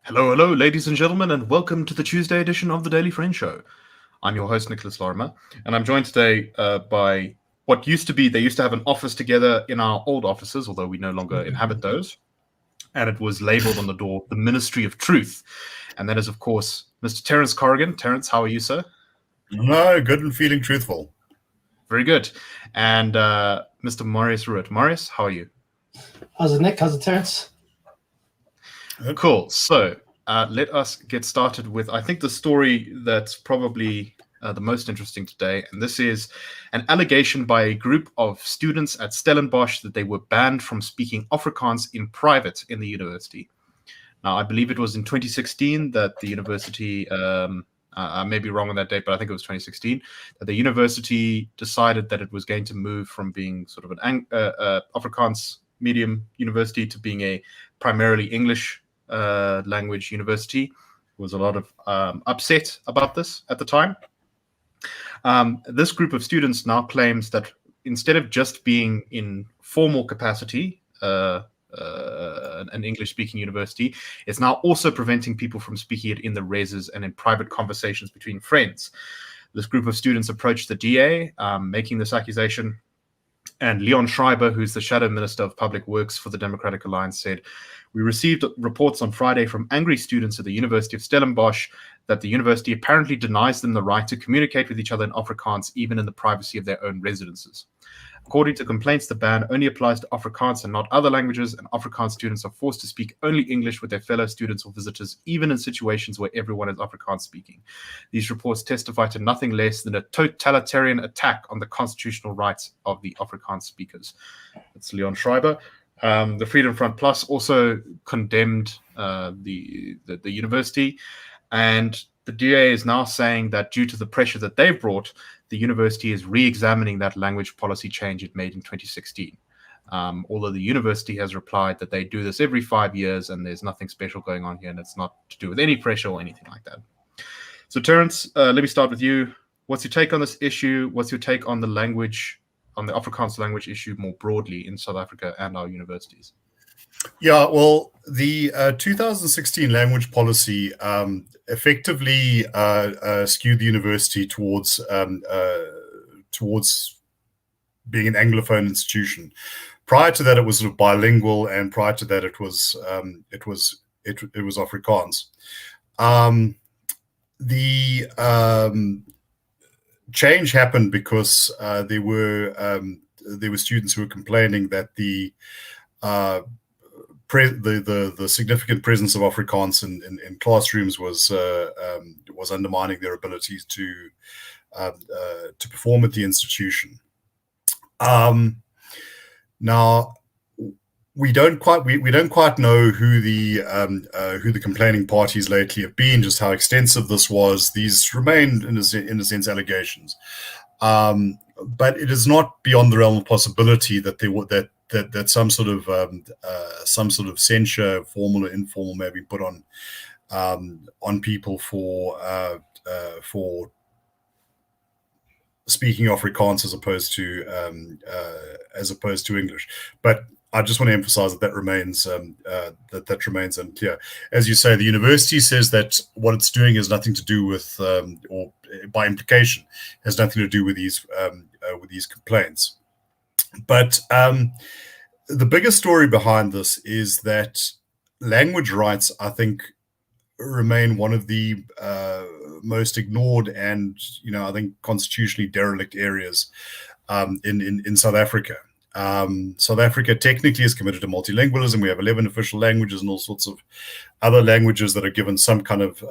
Hello, hello, ladies and gentlemen, and welcome to the Tuesday edition of the Daily Friend Show. I'm your host, Nicholas Lorimer, and I'm joined today by what they used to have an office together in our old offices, although we no longer inhabit those, and it was labeled on the door, the Ministry of Truth. And that is, of course, Mr. Terence Corrigan. Terence, how are you, sir? No, good and feeling truthful. Very good. And Mr. Marius Roodt. Marius, how are you? How's it, Nick? How's it, Terence? Cool. So let us get started with, I think, the story that's probably the most interesting today. And this is an allegation by a group of students at Stellenbosch that they were banned from speaking Afrikaans in private in the university. Now, I believe it was in 2016 that the university, I may be wrong on that date, but I think it was 2016, that the university decided that it was going to move from being sort of an Afrikaans medium university to being a primarily English language university. There was a lot of upset about this at the time. This group of students now claims that instead of just being in formal capacity, an English-speaking university, it's now also preventing people from speaking it in the reses and in private conversations between friends. This group of students approached the DA, making this accusation. And Leon Schreiber, who's the Shadow Minister of Public Works for the Democratic Alliance, said, "We received reports on Friday from angry students at the University of Stellenbosch that the university apparently denies them the right to communicate with each other in Afrikaans, even in the privacy of their own residences. According to complaints, the ban only applies to Afrikaans and not other languages, and Afrikaans students are forced to speak only English with their fellow students or visitors, even in situations where everyone is Afrikaans speaking. These reports testify to nothing less than a totalitarian attack on the constitutional rights of the Afrikaans speakers." That's Leon Schreiber. The Freedom Front Plus also condemned the university, and the DA is now saying that due to the pressure that they've brought, the university is re-examining that language policy change it made in 2016. Although the university has replied that they do this every 5 years and there's nothing special going on here and it's not to do with any pressure or anything like that. So Terence, let me start with you. What's your take on this issue? What's your take on the language, on the Afrikaans language issue more broadly in South Africa and our universities? Yeah, well, the 2016 language policy effectively skewed the university towards being an Anglophone institution. Prior to that, it was sort of bilingual, and prior to that, it was Afrikaans. The change happened because there were students who were complaining that the significant presence of Afrikaans in classrooms was undermining their abilities to perform at the institution. Now we don't quite know who the complaining parties lately have been, just how extensive this was. These remain in a sense allegations, but it is not beyond the realm of possibility that that some sort of censure, formal or informal, may be put on people for speaking Afrikaans as opposed to English. But I just want to emphasize that remains unclear. As you say, the university says that what it's doing has nothing to do with, or by implication, has nothing to do with these complaints. But the bigger story behind this is that language rights, I think, remain one of the most ignored and, I think, constitutionally derelict areas in South Africa. South Africa technically is committed to multilingualism. We have 11 official languages and all sorts of other languages that are given some kind of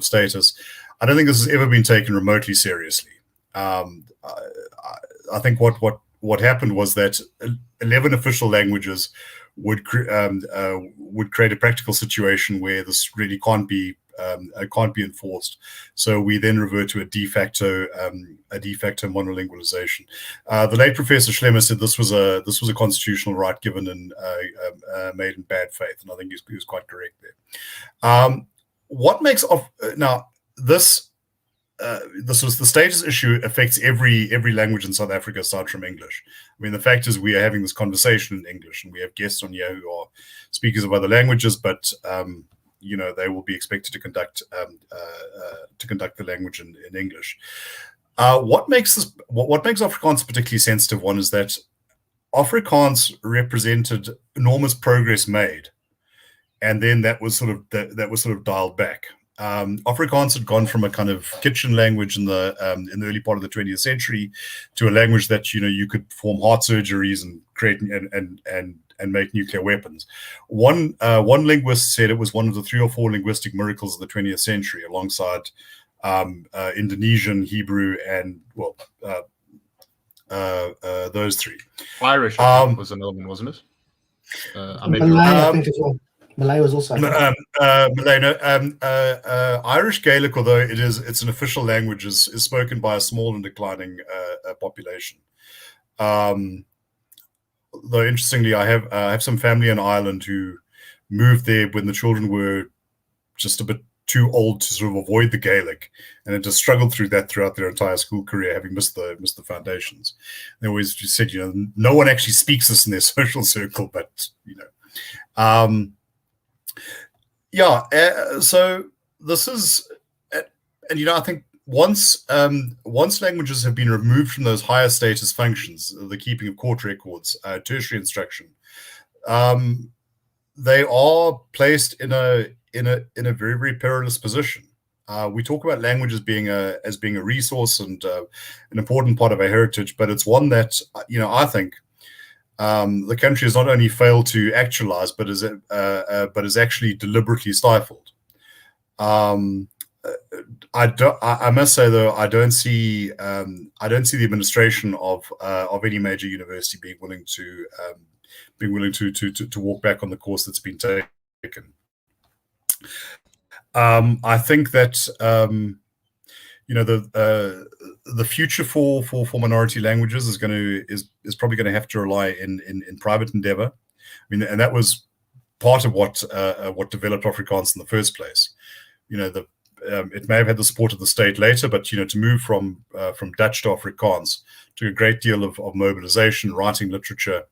status. I don't think this has ever been taken remotely seriously. I think what happened was that 11 official languages would create a practical situation where this really can't be enforced. So we then revert to a de facto monolingualization. The late Professor Schlemmer said this was a constitutional right given and made in bad faith, and I think he was quite correct there. What makes now this the status issue affects every language in South Africa aside from English. I mean, the fact is we are having this conversation in English, and we have guests on here who are speakers of other languages, but they will be expected to conduct the language in English. What makes Afrikaans a particularly sensitive one is that Afrikaans represented enormous progress made, and then that was sort of dialed back. Afrikaans had gone from a kind of kitchen language in the early part of the 20th century to a language that you could perform heart surgeries and create and make nuclear weapons. One linguist said it was one of the 3 or 4 linguistic miracles of the 20th century, alongside Indonesian, Hebrew, and those 3. Irish, I think, was another one, wasn't it? Malay, I think as well. Malay was also. Malay, no. Irish Gaelic, although it's an official language, is spoken by a small and declining population. Though interestingly, I have some family in Ireland who moved there when the children were just a bit too old to sort of avoid the Gaelic, and had just struggled through that throughout their entire school career, having missed the foundations. They always just said, no one actually speaks this in their social circle, but so this is, and I think once languages have been removed from those higher status functions, the keeping of court records, tertiary instruction, they are placed in a very, very perilous position. We talk about language as being a resource and an important part of our heritage, but it's one that I think the country has not only failed to actualize, but is actually deliberately stifled. I must say, though, I don't see the administration of any major university being willing to walk back on the course that's been taken. I think that the future for minority languages is probably going to have to rely in private endeavor. I mean, and that was part of what developed Afrikaans in the first place. It may have had the support of the state later, but to move from Dutch to Afrikaans took a great deal of mobilization, writing literature.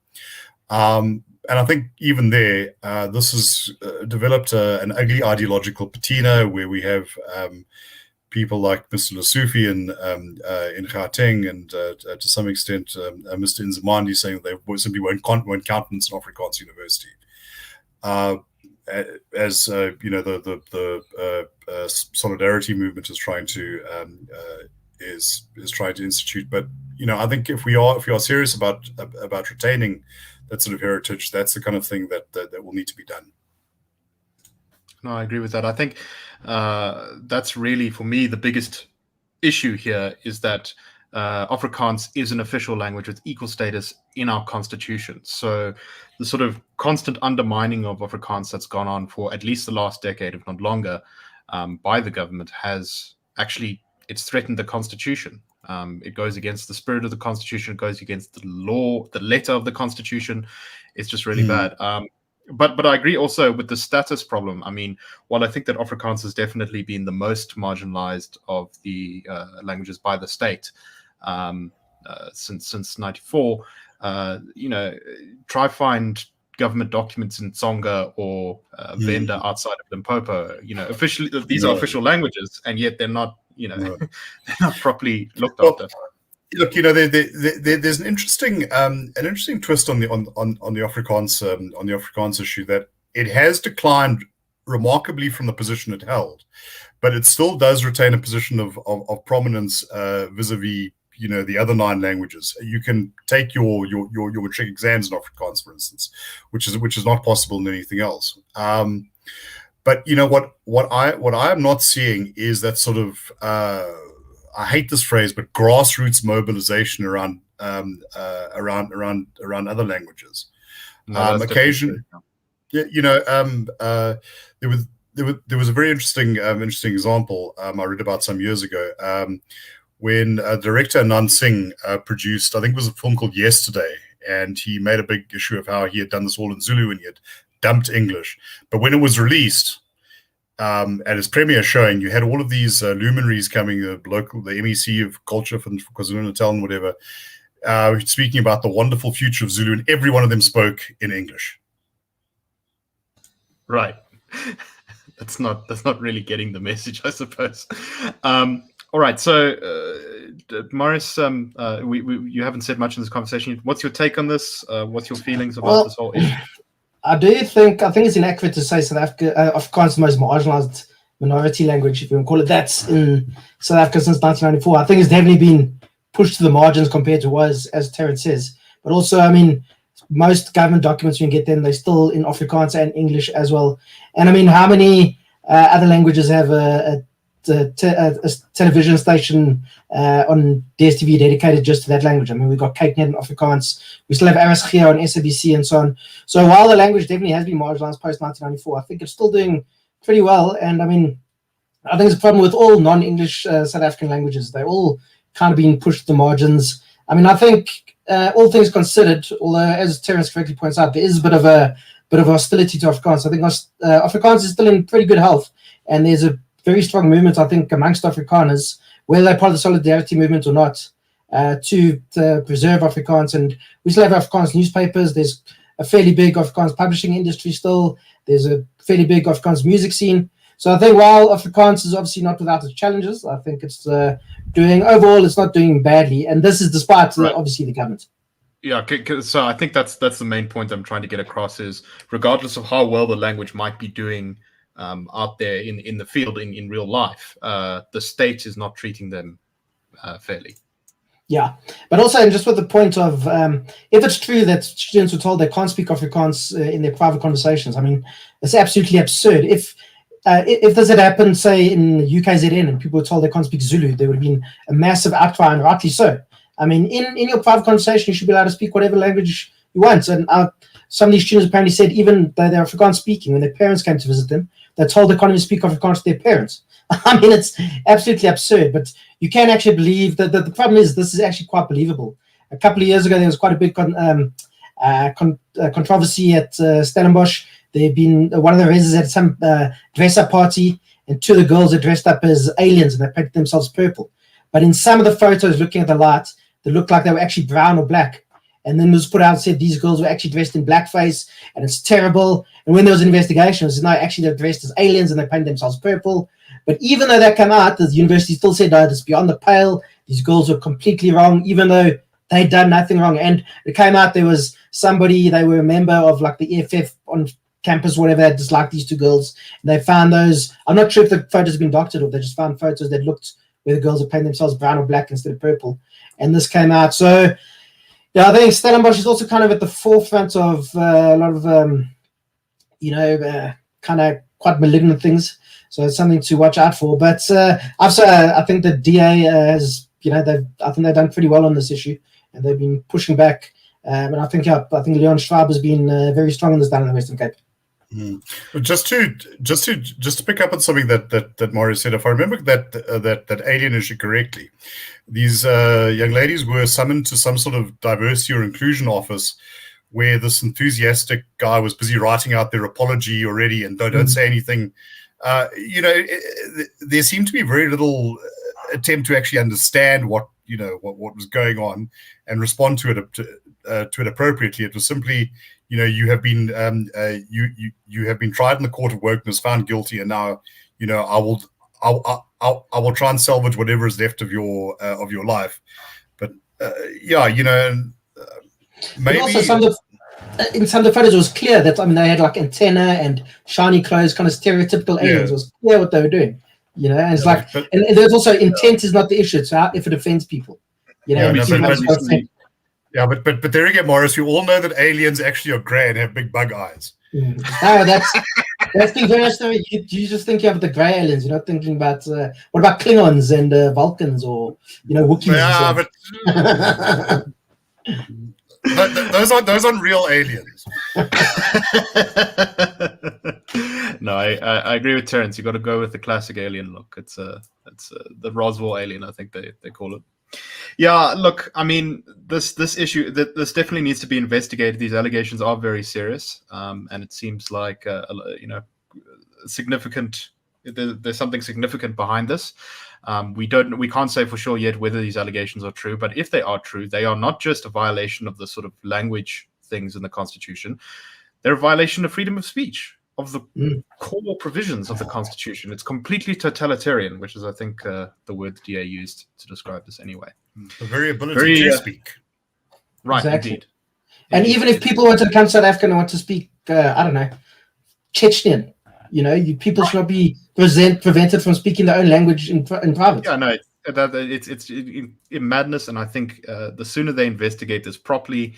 And I think even there, this has developed an ugly ideological patina where we have people like Mr. Lesufi in Gauteng and to some extent Mr. Nzimandi saying that they simply won't countenance an Afrikaans university. As the solidarity movement is trying to institute, but I think if we are serious about retaining that sort of heritage, that's the kind of thing that will need to be done. No, I agree with that. I think that's really, for me, the biggest issue here is that Afrikaans is an official language with equal status in our constitution. So the sort of constant undermining of Afrikaans that's gone on for at least the last decade, if not longer, by the government it's threatened the constitution. It goes against the spirit of the constitution. It goes against the law, the letter of the constitution. It's just really bad. But I agree also with the status problem. I mean, while I think that Afrikaans has definitely been the most marginalized of the languages by the state since '94, try find government documents in Tsonga or Venda outside of Limpopo. Officially these are official languages, and yet they're not. They're not properly looked after. Look, there's an interesting twist on the Afrikaans issue, that it has declined remarkably from the position it held, but it still does retain a position of prominence vis-a-vis the other 9 languages. You can take your matric exams in Afrikaans, for instance, which is not possible in anything else. But what I am not seeing is that sort of I hate this phrase, but grassroots mobilization around other languages. Occasionally, there was a very interesting example I read about some years ago when director Anand Singh produced, I think it was a film called Yesterday, and he made a big issue of how he had done this all in Zulu and he had dumped English. But when it was released, at his premiere showing, you had all of these luminaries coming, the MEC of culture from KwaZulu-Natal and whatever, speaking about the wonderful future of Zulu, and every one of them spoke in English. Right. that's not really getting the message, I suppose. All right, so Marius, you haven't said much in this conversation. What's your take on this? What's your feelings about this whole issue? I think it's inaccurate to say South Africa, Afrikaans is the most marginalized minority language, if you want to call it that, in South Africa since 1994. I think it's definitely been pushed to the margins compared to was, as Terence says. But also, I mean, most government documents, when you get them, they're still in Afrikaans and English as well. And I mean, how many other languages have a television station on DSTV dedicated just to that language? I mean, we've got Cakenet and Afrikaans. We still have RSG on SABC and so on. So while the language definitely has been marginalized post-1994, I think it's still doing pretty well. And I mean, I think it's a problem with all non-English South African languages. They're all kind of being pushed to the margins. I mean, I think all things considered, although as Terence correctly points out, there is a bit of hostility to Afrikaans. I think Afrikaans is still in pretty good health, and there's a very strong movement, I think, amongst Afrikaners, whether they're part of the solidarity movement or not, to preserve Afrikaans. And we still have Afrikaans newspapers. There's a fairly big Afrikaans publishing industry still. There's a fairly big Afrikaans music scene. So I think while Afrikaans is obviously not without its challenges, I think it's it's not doing badly. And this is despite, obviously, the government. Yeah, so I think that's the main point I'm trying to get across is regardless of how well the language might be doing out there in the field, in real life, the state is not treating them fairly. Yeah, but also just with the point of if it's true that students were told they can't speak Afrikaans in their private conversations, I mean, it's absolutely absurd. If this had happened, say, in UKZN and people were told they can't speak Zulu, there would have been a massive outcry, and rightly so. I mean, in your private conversation, you should be allowed to speak whatever language you want. And some of these students apparently said even though they're Afrikaans speaking, when their parents came to visit them, they're told they can't even speak Afrikaans to their parents. I mean, it's absolutely absurd, but you can actually believe that the problem is this is actually quite believable. A couple of years ago, there was quite a big controversy at Stellenbosch. There had been one of the residents at some dress-up party, and two of the girls are dressed up as aliens, and they painted themselves purple. But in some of the photos, looking at the light, they looked like they were actually brown or black. And then it was put out and said these girls were actually dressed in blackface, and it's terrible. And when there was an investigation, it said, no, actually they're dressed as aliens and they painted themselves purple. But even though that came out, the university still said, no, this is beyond the pale. These girls were completely wrong, even though they'd done nothing wrong. And it came out there was somebody, they were a member of like the EFF on campus, whatever, that disliked these two girls. And they found those. I'm not sure if the photos have been doctored or they just found photos that looked where the girls are painting themselves brown or black instead of purple. And this came out. So, yeah, I think Stellenbosch is also kind of at the forefront of a lot of, kind of quite malignant things. So it's something to watch out for. But I think the DA has, I think they've done pretty well on this issue, and they've been pushing back. And I think Leon Schwab has been very strong in this down in the Western Cape. Just to pick up on something that Marius said, if I remember that alien issue correctly, these young ladies were summoned to some sort of diversity or inclusion office where this enthusiastic guy was busy writing out their apology already and don't say anything. There seemed to be very little attempt to actually understand what was going on and respond to it appropriately. It was simply, you have been you have been tried in the court of wokeness, found guilty, and now I will try and salvage whatever is left of your life. But maybe also in some of the photos it was clear that they had like antenna and shiny clothes, kind of stereotypical aliens. It was clear what they were doing, and it's and there's also intent is not the issue. It's if it offends people, but there again, Marius, we all know that aliens actually are grey and have big bug eyes. No, that's being very story. You just think you have the grey aliens. You're not thinking about what about Klingons and Vulcans or Wookiees. Yeah, but those aren't real aliens. No, I agree with Terence. You got to go with the classic alien look. It's the Roswell alien, I think they call it. Yeah, look, I mean, this issue, this definitely needs to be investigated. These allegations are very serious, and it seems like significant. There's something significant behind this. We can't say for sure yet whether these allegations are true, but if they are true, they are not just a violation of the sort of language things in the Constitution. They're a violation of freedom of speech. of the core provisions of the Constitution. It's completely totalitarian, which is, I think, the word the DA used to describe this anyway. The very ability to speak. Right, exactly. indeed. And even if people wanted to come to South Africa and want to speak, I don't know, Chechnyan, people should not be prevented from speaking their own language in private. Yeah, no, it's madness, and I think the sooner they investigate this properly,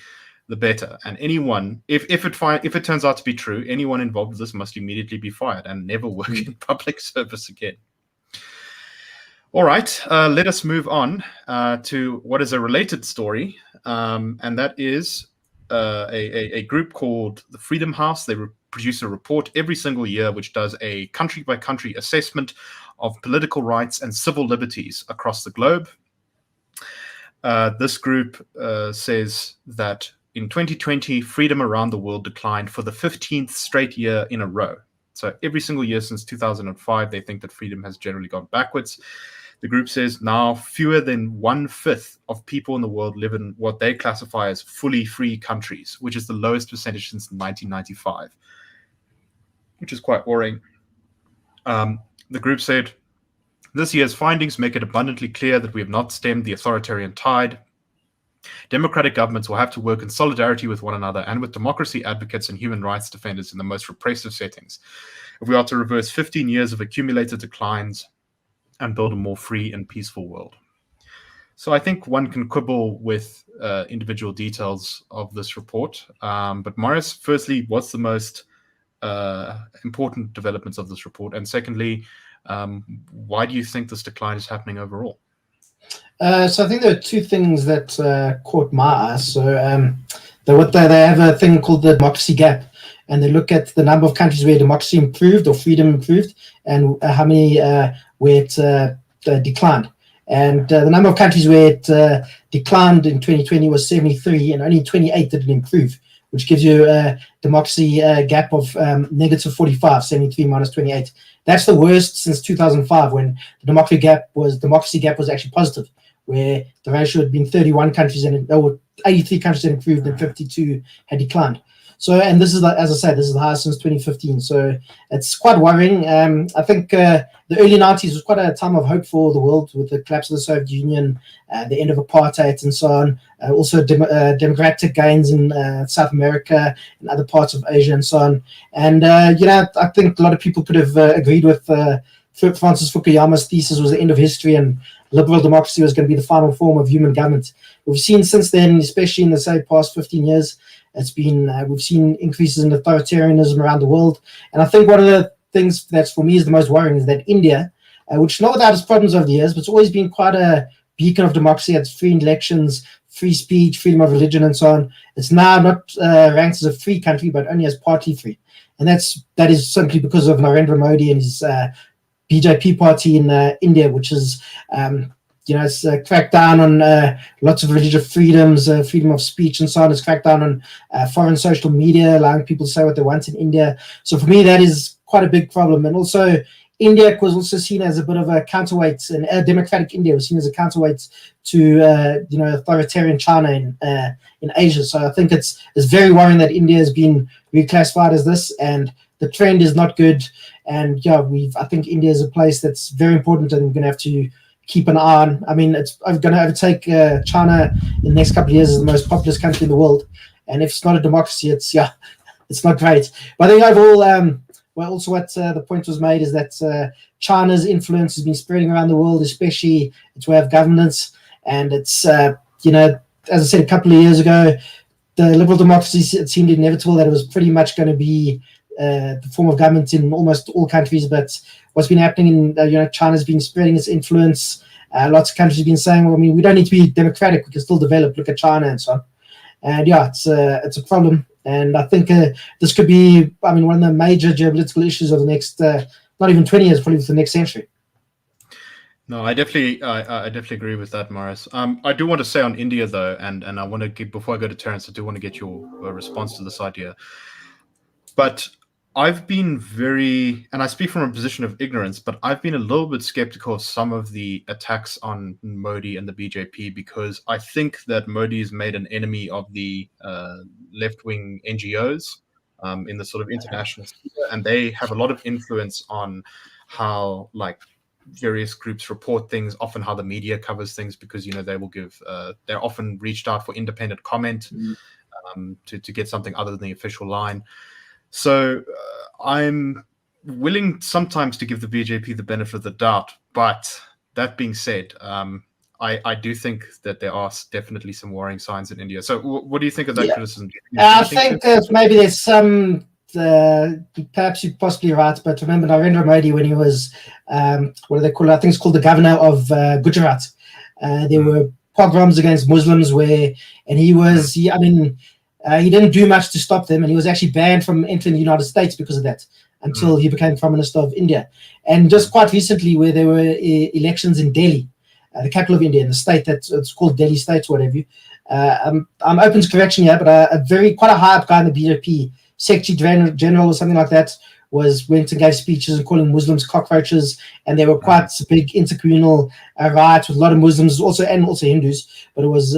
the better. And anyone, if it turns out to be true, anyone involved with this must immediately be fired and never work in public service again. All right, let us move on to what is a related story, and that is a group called the Freedom House. They produce a report every single year which does a country-by-country assessment of political rights and civil liberties across the globe. This group says that in 2020, freedom around the world declined for the 15th straight year in a row. So every single year since 2005, they think that freedom has generally gone backwards. The group says now fewer than 1/5 of people in the world live in what they classify as fully free countries, which is the lowest percentage since 1995, which is quite worrying. The group said, this year's findings make it abundantly clear that we have not stemmed the authoritarian tide. Democratic governments will have to work in solidarity with one another and with democracy advocates and human rights defenders in the most repressive settings if we are to reverse 15 years of accumulated declines and build a more free and peaceful world. So I think one can quibble with individual details of this report. But Marius, firstly, what's the most important developments of this report? And secondly, why do you think this decline is happening overall? So I think there are two things that caught my eye. So they have a thing called the democracy gap, and they look at the number of countries where democracy improved or freedom improved, and how many where it declined. And the number of countries where it declined in 2020 was 73, and only 28 did it improve, which gives you a democracy gap of negative 45, 73 minus 28. That's the worst since 2005, when the democracy gap was actually positive, where the ratio had been 31 countries and there were 83 countries that improved and 52 had declined. So, and this is, as I said, this is the highest since 2015. So it's quite worrying. I think the early 90s was quite a time of hope for the world, with the collapse of the Soviet Union, the end of apartheid and so on. Also democratic gains in South America and other parts of Asia and so on. And, I think a lot of people could have agreed with Francis Fukuyama's thesis was the end of history and liberal democracy was going to be the final form of human government. We've seen since then, especially in the past 15 years, we've seen increases in authoritarianism around the world. And I think one of the things that's for me is the most worrying is that India, which not without its problems over the years, but it's always been quite a beacon of democracy. It's free elections, free speech, freedom of religion, and so on. It's now not ranked as a free country, but only as partly free. And that is simply because of Narendra Modi and his BJP party in India, which is it's cracked down on lots of religious freedoms, freedom of speech and so on. It's cracked down on foreign social media, allowing people to say what they want in India. So for me, that is quite a big problem. And also, India was also seen as a bit of a counterweight, and democratic India was seen as a counterweight to authoritarian China in Asia. So I think it's very worrying that India has been reclassified as this, and the trend is not good. And I think India is a place that's very important, and we're going to have to keep an eye on. I mean, it's going to overtake China in the next couple of years as the most populous country in the world. And if it's not a democracy, it's not great. But I think overall, also what the point was made is that China's influence has been spreading around the world, especially its way of governance. And it's, as I said a couple of years ago, the liberal democracy, it seemed inevitable that it was pretty much going to be the form of government in almost all countries. But what's been happening in China's been spreading its influence. Lots of countries have been saying, well, I mean, we don't need to be democratic, we can still develop, look at China and so on. And it's a problem. And I think this could be, one of the major geopolitical issues of the next, not even 20 years, probably for the next century. No, I definitely agree with that, Marius. I do want to say on India, though, and I want to get, before I go to Terence, I do want to get your response to this idea. But I've been and I speak from a position of ignorance, but I've been a little bit skeptical of some of the attacks on Modi and the BJP, because I think that Modi has made an enemy of the left-wing NGOs in the sort of international sphere, and they have a lot of influence on how like various groups report things, often how the media covers things, because they will give they're often reached out for independent comment to get something other than the official line. So I'm willing sometimes to give the BJP the benefit of the doubt, but that being said, I do think that there are definitely some worrying signs in India. So what do you think of that criticism? I think maybe there's some, perhaps you're possibly right, but remember Narendra Modi, when he was, what do they call it? I think it's called the governor of Gujarat. There were pogroms against Muslims and he didn't do much to stop them, and he was actually banned from entering the United States because of that until he became Prime Minister of India. And just quite recently, where there were elections in Delhi, the capital of India, in the state it's called Delhi State, or whatever. I'm open to correction here, but quite a high up guy in the BJP, Secretary General or something like that, went and gave speeches and calling Muslims cockroaches, and there were quite big intercommunal riots with a lot of Muslims and also Hindus, but it was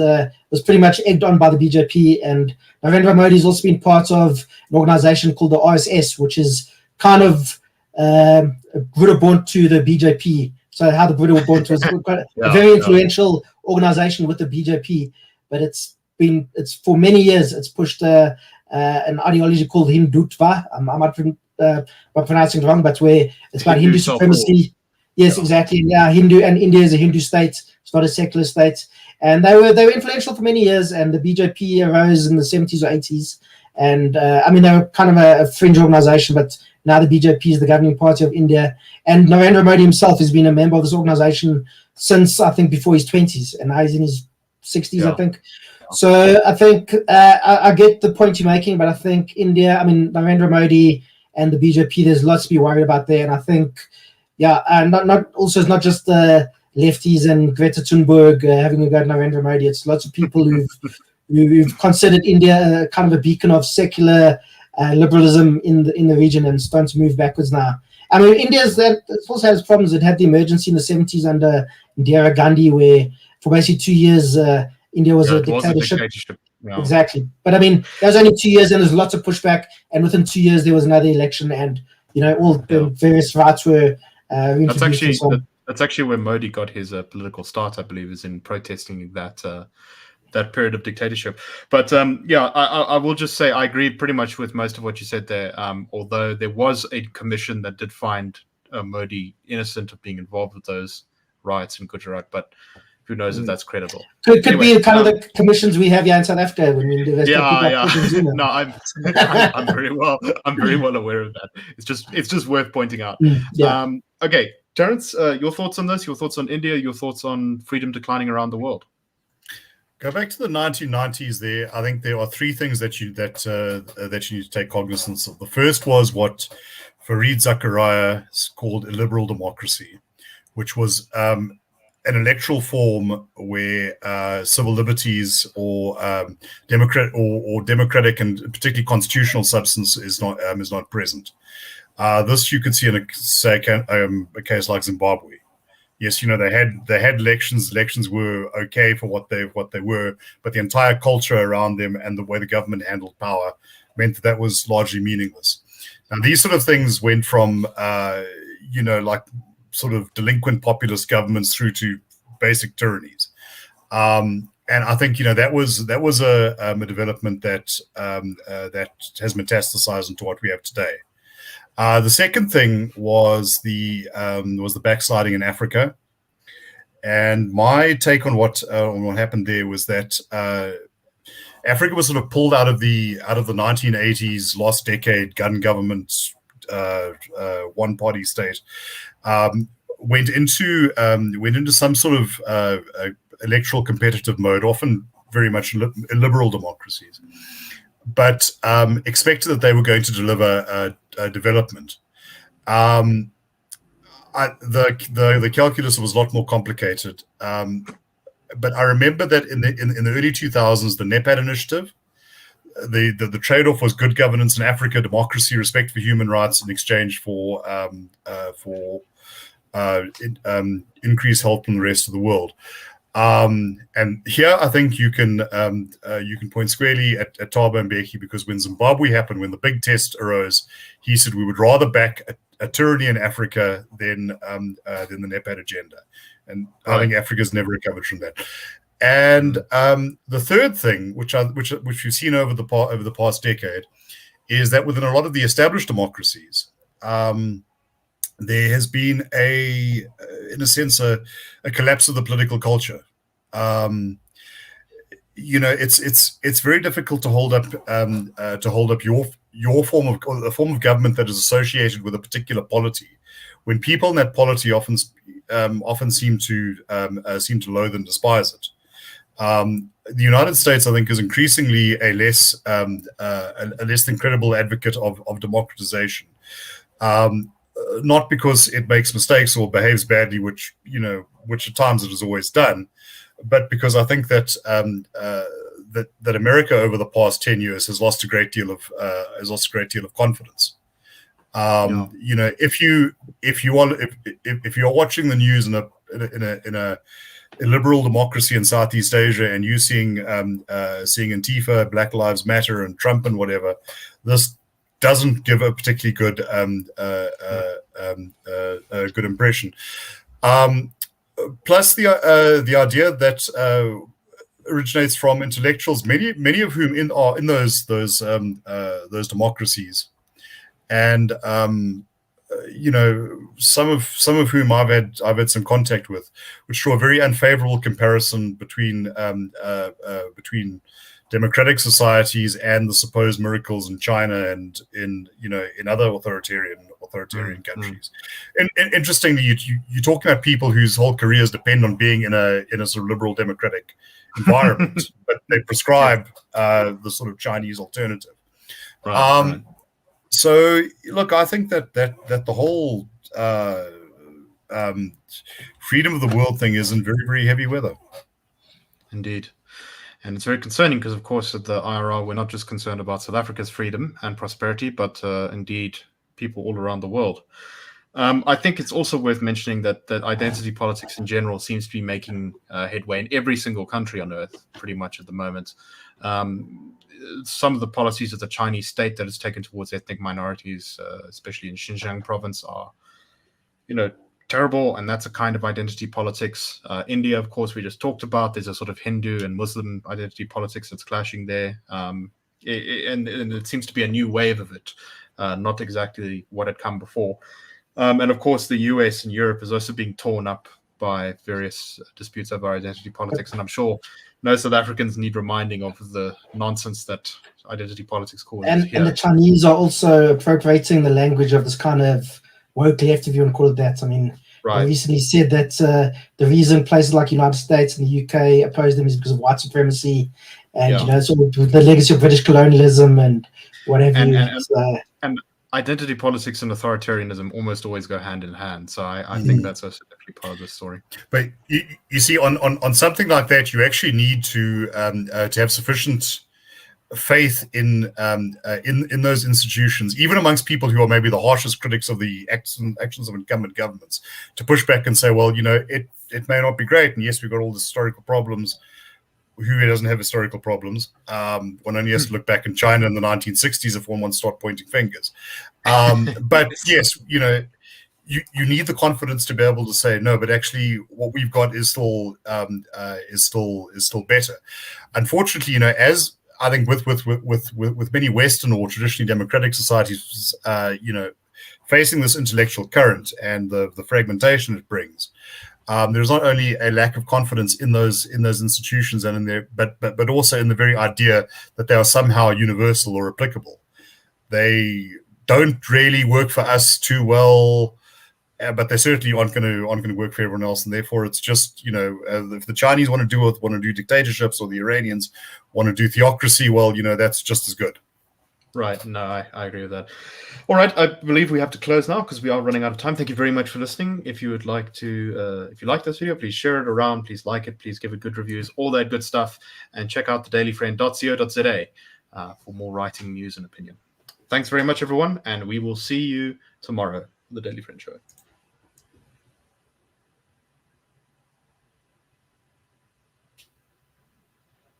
pretty much egged on by the BJP. And Narendra Modi has also been part of an organization called the RSS, which is kind of Roodt to the BJP. So how the Roodt was quite a very influential organization with the BJP, but it's for many years it's pushed an ideology called Hindutva. I might be pronouncing it wrong, but where it's about Hindu supremacy. Yes, exactly. Yeah, India is a Hindu state. It's not a secular state. And they were influential for many years, and the BJP arose in the 70s or 80s. And they were kind of a fringe organization, but now the BJP is the governing party of India. And Narendra Modi himself has been a member of this organization since, I think, before his 20s, and now he's in his 60s, I think. So I think I get the point you're making, but I think India, Narendra Modi and the BJP, there's lots to be worried about there. And I think, it's not just the lefties and Greta Thunberg having a go at Narendra Modi. It's lots of people who've considered India kind of a beacon of secular liberalism in the region, and starting to move backwards now. India also has problems. It had the emergency in the 70s under Indira Gandhi, where for basically 2 years India was a dictatorship. Yeah. Exactly. But that was only 2 years, and there's lots of pushback. And within 2 years, there was another election, and all the various rights were reintroduced. That's actually where Modi got his political start, I believe, is in protesting that period of dictatorship. But I will just say I agree pretty much with most of what you said there. Although there was a commission that did find Modi innocent of being involved with those riots in Gujarat, but who knows if that's credible? Could be kind of the commissions we have here in South Africa when we investigate people. No, I'm very well aware of that. It's just worth pointing out. Okay, Terence, your thoughts on this? Your thoughts on India? Your thoughts on freedom declining around the world? Go back to the 1990s. There, I think there are three things that you need to take cognizance of. The first was what Fareed Zakaria called a liberal democracy, which was an electoral form where civil liberties or democratic and particularly constitutional substance is not present. This you could see in a case like Zimbabwe. Yes, they had elections. Elections were okay for what they were, but the entire culture around them and the way the government handled power meant that was largely meaningless. Now, these sort of things went from like sort of delinquent populist governments through to basic tyrannies, and I think that was a development that has metastasized into what we have today. The second thing was the backsliding in Africa, and my take on what happened there was that Africa was sort of pulled out of the 1980s lost decade gun government, one party state, went into some sort of electoral competitive mode, often very much liberal democracies, but expected that they were going to deliver development. The calculus was a lot more complicated, but I remember that in the early 2000s, the NEPAD initiative, the trade-off was good governance in Africa, democracy, respect for human rights in exchange for increased help from the rest of the world. And here, I think you can point squarely at Thabo Mbeki, because when Zimbabwe happened, when the big test arose, he said we would rather back a tyranny in Africa than the NEPAD agenda, and I think Africa's never recovered from that. And the third thing, which we've seen over the past decade, is that within a lot of the established democracies, there has been in a sense, a collapse of the political culture. It's very difficult to hold up your form of government that is associated with a particular polity, when people in that polity often seem to loathe and despise it. The United States, I think, is increasingly a less than credible advocate of democratization. Not because it makes mistakes or behaves badly, which at times it has always done, but because I think that that America over the past 10 years has lost a great deal of confidence. If you are watching the news in a liberal democracy in Southeast Asia, and you seeing Antifa, Black Lives Matter, and Trump and whatever, this doesn't give a particularly good good impression. Plus the idea that originates from intellectuals, many of whom are in those democracies, and some of whom I've had some contact with, which draw a very unfavorable comparison between democratic societies and the supposed miracles in China and in other authoritarian countries. And interestingly, you're talking about people whose whole careers depend on being in a sort of liberal democratic environment, but they prescribe the sort of Chinese alternative. Right. So look, I think that the whole freedom of the world thing is in very, very heavy weather. Indeed. And it's very concerning because, of course, at the IRR, we're not just concerned about South Africa's freedom and prosperity, but indeed people all around the world. I think it's also worth mentioning that identity politics in general seems to be making headway in every single country on earth, pretty much at the moment. Some of the policies of the Chinese state that it's taken towards ethnic minorities, especially in Xinjiang province, are, terrible, and that's a kind of identity politics. India, of course, we just talked about. There's a sort of Hindu and Muslim identity politics that's clashing there, and it seems to be a new wave of it, not exactly what had come before. And of course, the US and Europe is also being torn up by various disputes over identity politics, and I'm sure no South Africans need reminding of the nonsense that identity politics causes here. And the Chinese are also appropriating the language of this kind of woke left, if you want to call it that. I mean, they recently said that the reason places like United States and the UK oppose them is because of white supremacy, and sort of the legacy of British colonialism and whatever. And identity politics and authoritarianism almost always go hand in hand. So I think that's also definitely part of the story. But you see, on something like that, you actually need to have sufficient faith in those institutions, even amongst people who are maybe the harshest critics of the actions of incumbent governments, to push back and say, well, it may not be great, and yes, we've got all the historical problems. Who doesn't have historical problems? One only has to look back in China in the 1960s if one wants to start pointing fingers. But yes, you need the confidence to be able to say no. But actually, what we've got is still better. Unfortunately, as I think with many Western or traditionally democratic societies, facing this intellectual current and the fragmentation it brings. There's not only a lack of confidence in those institutions and in their, but also in the very idea that they are somehow universal or applicable. They don't really work for us too well, but they certainly aren't going to work for everyone else. And therefore, it's just if the Chinese want to do dictatorships, or the Iranians want to do theocracy, well, that's just as good. Right. No, I agree with that. All right. I believe we have to close now because we are running out of time. Thank you very much for listening. If you would like to, if you like this video, please share it around. Please like it. Please give it good reviews, all that good stuff. And check out thedailyfriend.co.za for more writing, news, and opinion. Thanks very much, everyone. And we will see you tomorrow on The Daily Friend Show.